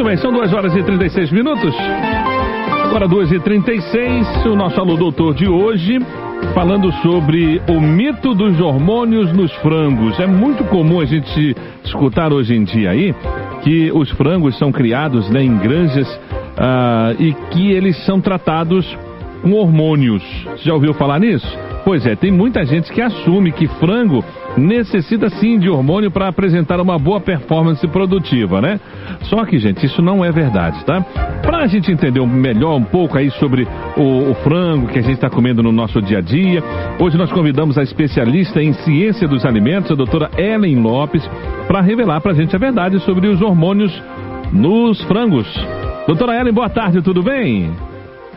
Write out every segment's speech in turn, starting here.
bem, são 2h36. Agora 2h36, o nosso Alô Doutor de hoje, falando sobre o mito dos hormônios nos frangos. É muito comum a gente escutar hoje em dia aí que os frangos são criados, né, em granjas e que eles são tratados com hormônios. Você já ouviu falar nisso? Pois é, tem muita gente que assume que frango necessita sim de hormônio para apresentar uma boa performance produtiva, né? Só que, gente, isso não é verdade, tá? Pra gente entender melhor um pouco aí sobre o frango que a gente está comendo no nosso dia a dia, hoje nós convidamos a especialista em ciência dos alimentos, a doutora Ellen Lopes, para revelar pra gente a verdade sobre os hormônios nos frangos. Doutora Ellen, boa tarde, tudo bem?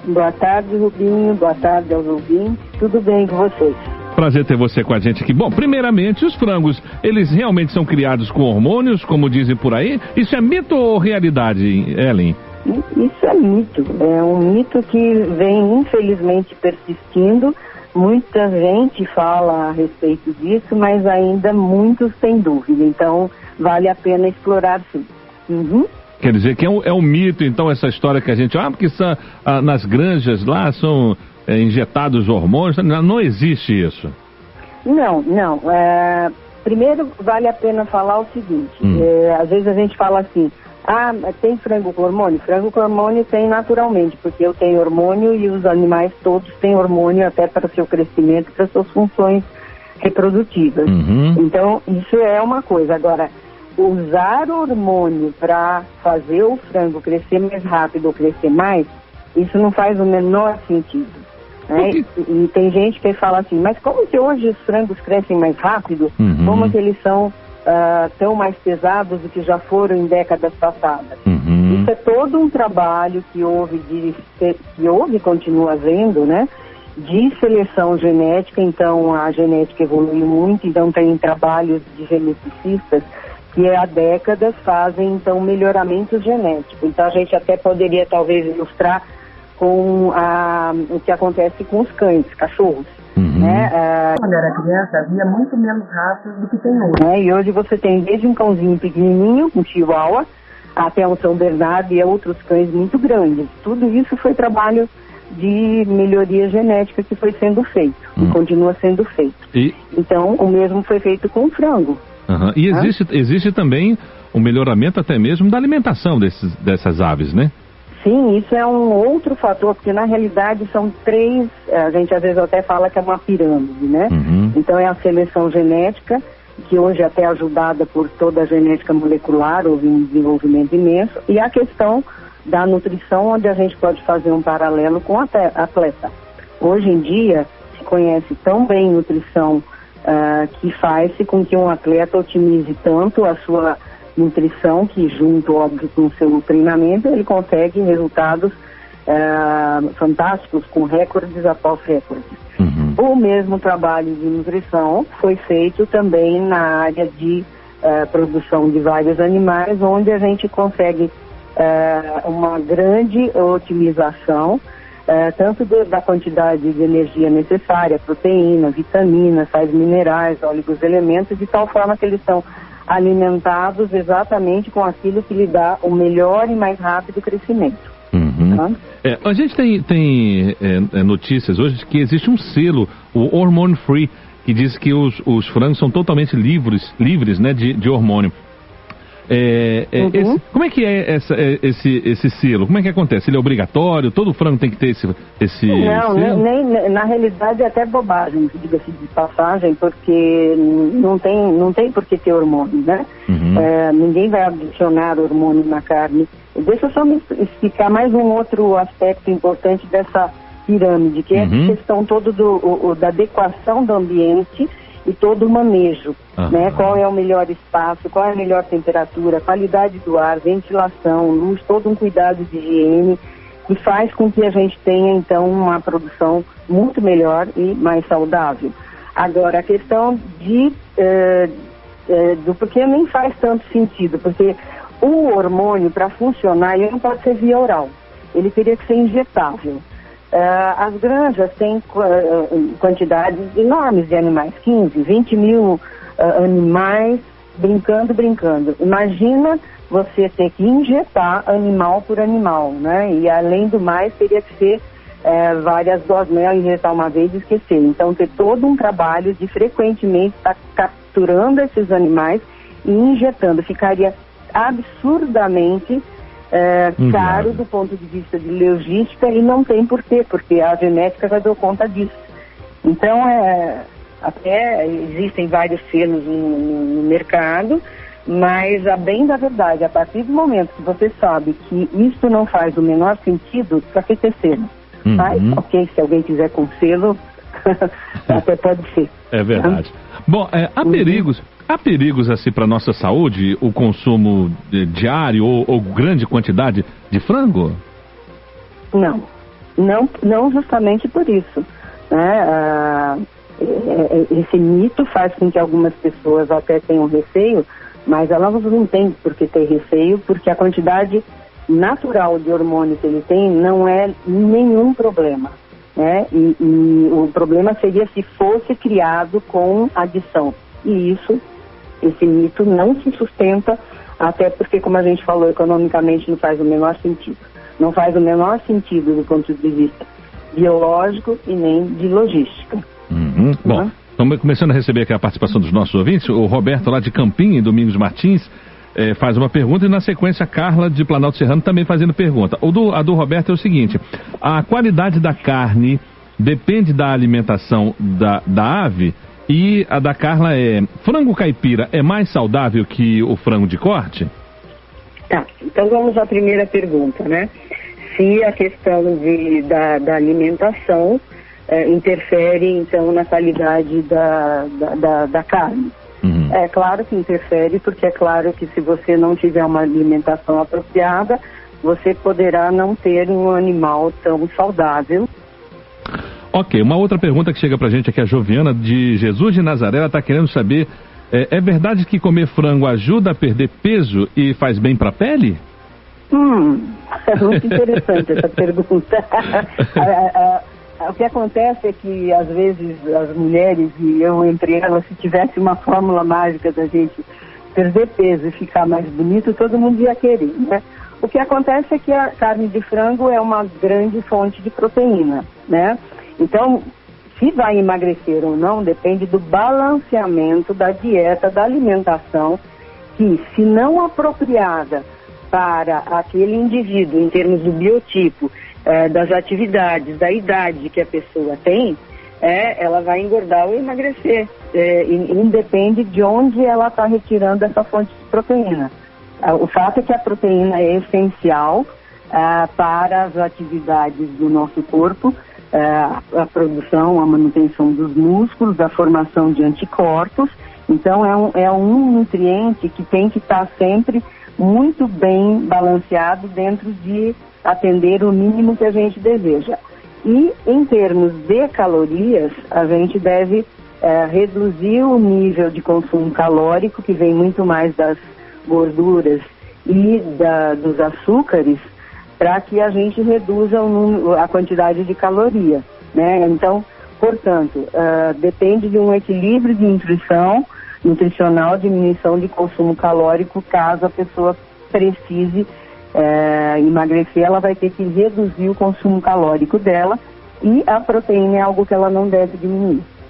Boa tarde, Rubinho. Boa tarde aos ouvintes. Tudo bem com vocês? Prazer ter você com a gente aqui. Bom, primeiramente, os frangos, eles realmente são criados com hormônios, como dizem por aí? Isso é mito ou realidade, Ellen? Isso é mito. É um mito que vem, infelizmente, persistindo. Muita gente fala a respeito disso, mas ainda muitos têm dúvida. Então, vale a pena explorar, sim. Uhum. Quer dizer que é um mito, então, essa história que a gente... porque nas granjas lá são injetados hormônios. Não existe isso. Não. Primeiro, vale a pena falar o seguinte. Às vezes a gente fala assim, tem frango com hormônio? Frango com hormônio tem naturalmente, porque eu tenho hormônio e os animais todos têm hormônio até para o seu crescimento, para suas funções reprodutivas. Uhum. Então, isso é uma coisa. Agora, usar hormônio para fazer o frango crescer mais rápido ou crescer mais, isso não faz o menor sentido, né? E tem gente que fala assim, mas como que hoje os frangos crescem mais rápido? Uhum. Como que eles são tão mais pesados do que já foram em décadas passadas? Uhum. Isso é todo um trabalho que houve e continua havendo, né? De seleção genética. Então a genética evoluiu muito, então tem trabalhos de geneticistas que há décadas fazem, então, melhoramentos genéticos. Então, a gente até poderia, talvez, ilustrar com o que acontece com os cães, cachorros. Uhum. Né? Quando era criança, havia muito menos raças do que tem hoje. Né? E hoje você tem desde um cãozinho pequenininho, um chihuahua, até um São Bernardo e outros cães muito grandes. Tudo isso foi trabalho de melhoria genética que foi sendo feito, e continua sendo feito. Então, o mesmo foi feito com o frango. Uhum. E existe também um melhoramento até mesmo da alimentação dessas aves, né? Sim, isso é um outro fator, porque na realidade são três, a gente às vezes até fala que é uma pirâmide, né? Uhum. Então é a seleção genética, que hoje até é ajudada por toda a genética molecular, houve um desenvolvimento imenso, e a questão da nutrição, onde a gente pode fazer um paralelo com o atleta. Hoje em dia se conhece tão bem nutrição que faz-se com que um atleta otimize tanto a sua nutrição, que junto, óbvio, com o seu treinamento, ele consegue resultados fantásticos, com recordes após recordes. Uhum. O mesmo trabalho de nutrição foi feito também na área de produção de vários animais, onde a gente consegue uma grande otimização tanto da quantidade de energia necessária, proteína, vitaminas, sais minerais, óleos, elementos, de tal forma que eles são alimentados exatamente com aquilo que lhe dá o melhor e mais rápido crescimento. Uhum. Tá? A gente tem notícias hoje de que existe um selo, o Hormone Free, que diz que os frangos são totalmente livres, né, de hormônio. Como é que é esse selo? Como é que acontece? Ele é obrigatório? Todo frango tem que ter esse Não, selo? nem, na realidade é até bobagem, diga-se de passagem, porque não tem por que ter hormônio, né? Uhum. Ninguém vai adicionar hormônio na carne. Deixa eu só me explicar mais um outro aspecto importante dessa pirâmide, que é a questão toda da adequação do ambiente e todo o manejo, né? Qual é o melhor espaço, qual é a melhor temperatura, qualidade do ar, ventilação, luz, todo um cuidado de higiene que faz com que a gente tenha, então, uma produção muito melhor e mais saudável. Agora, a questão do porquê nem faz tanto sentido, porque o hormônio, para funcionar, ele não pode ser via oral, ele teria que ser injetável. As granjas têm quantidades enormes de animais, 15, 20 mil animais brincando. Imagina você ter que injetar animal por animal, né? E além do mais, teria que ser várias doses, não é injetar uma vez e esquecer. Então, ter todo um trabalho de frequentemente estar capturando esses animais e injetando. Ficaria absurdamente caro do ponto de vista de logística e não tem porquê, porque a genética já deu conta disso. Então, até existem vários selos no mercado, mas, a bem da verdade, a partir do momento que você sabe que isso não faz o menor sentido, para que ter selo? Mas, ok, se alguém quiser com selo, até pode ser. É verdade. Bom, há perigos assim para nossa saúde, o consumo diário ou grande quantidade de frango? Não justamente por isso, né? Esse mito faz com que algumas pessoas até tenham receio, mas elas não têm por que ter receio, porque a quantidade natural de hormônio que ele tem não é nenhum problema, né? E o problema seria se fosse criado com adição. E esse mito não se sustenta, até porque, como a gente falou, economicamente não faz o menor sentido. Não faz o menor sentido do ponto de vista biológico e nem de logística. Bom, estamos começando a receber aqui a participação dos nossos ouvintes. O Roberto, lá de Campinho, em Domingos Martins, faz uma pergunta, e na sequência a Carla de Planalto Serrano também fazendo pergunta. A do Roberto é o seguinte: a qualidade da carne depende da alimentação da ave, e a da Carla frango caipira é mais saudável que o frango de corte? Tá, então vamos à primeira pergunta, né? Se a questão da alimentação interfere, então, na qualidade da carne. É claro que interfere, porque é claro que se você não tiver uma alimentação apropriada, você poderá não ter um animal tão saudável. Ok, uma outra pergunta que chega pra gente aqui, a Joviana de Jesus de Nazaré, ela tá querendo saber, é verdade que comer frango ajuda a perder peso e faz bem pra pele? É muito interessante essa pergunta. O que acontece é que, às vezes, as mulheres, e eu entre elas, se tivesse uma fórmula mágica da gente perder peso e ficar mais bonito, todo mundo ia querer, né? O que acontece é que a carne de frango é uma grande fonte de proteína, né? Então, se vai emagrecer ou não, depende do balanceamento da dieta, da alimentação, que, se não apropriada para aquele indivíduo, em termos do biotipo, das atividades, da idade que a pessoa tem, ela vai engordar ou emagrecer. Independe de onde ela está retirando essa fonte de proteína. O fato é que a proteína é essencial para as atividades do nosso corpo, a produção, a manutenção dos músculos, a formação de anticorpos. Então, é um nutriente que tem que estar sempre muito bem balanceado dentro de atender o mínimo que a gente deseja. E, em termos de calorias, a gente deve reduzir o nível de consumo calórico, que vem muito mais das gorduras e dos açúcares, para que a gente reduza a quantidade de caloria, né? Então, portanto, depende de um equilíbrio de nutricional, diminuição de consumo calórico, caso a pessoa precise emagrecer, ela vai ter que reduzir o consumo calórico dela, e a proteína é algo que ela não deve diminuir.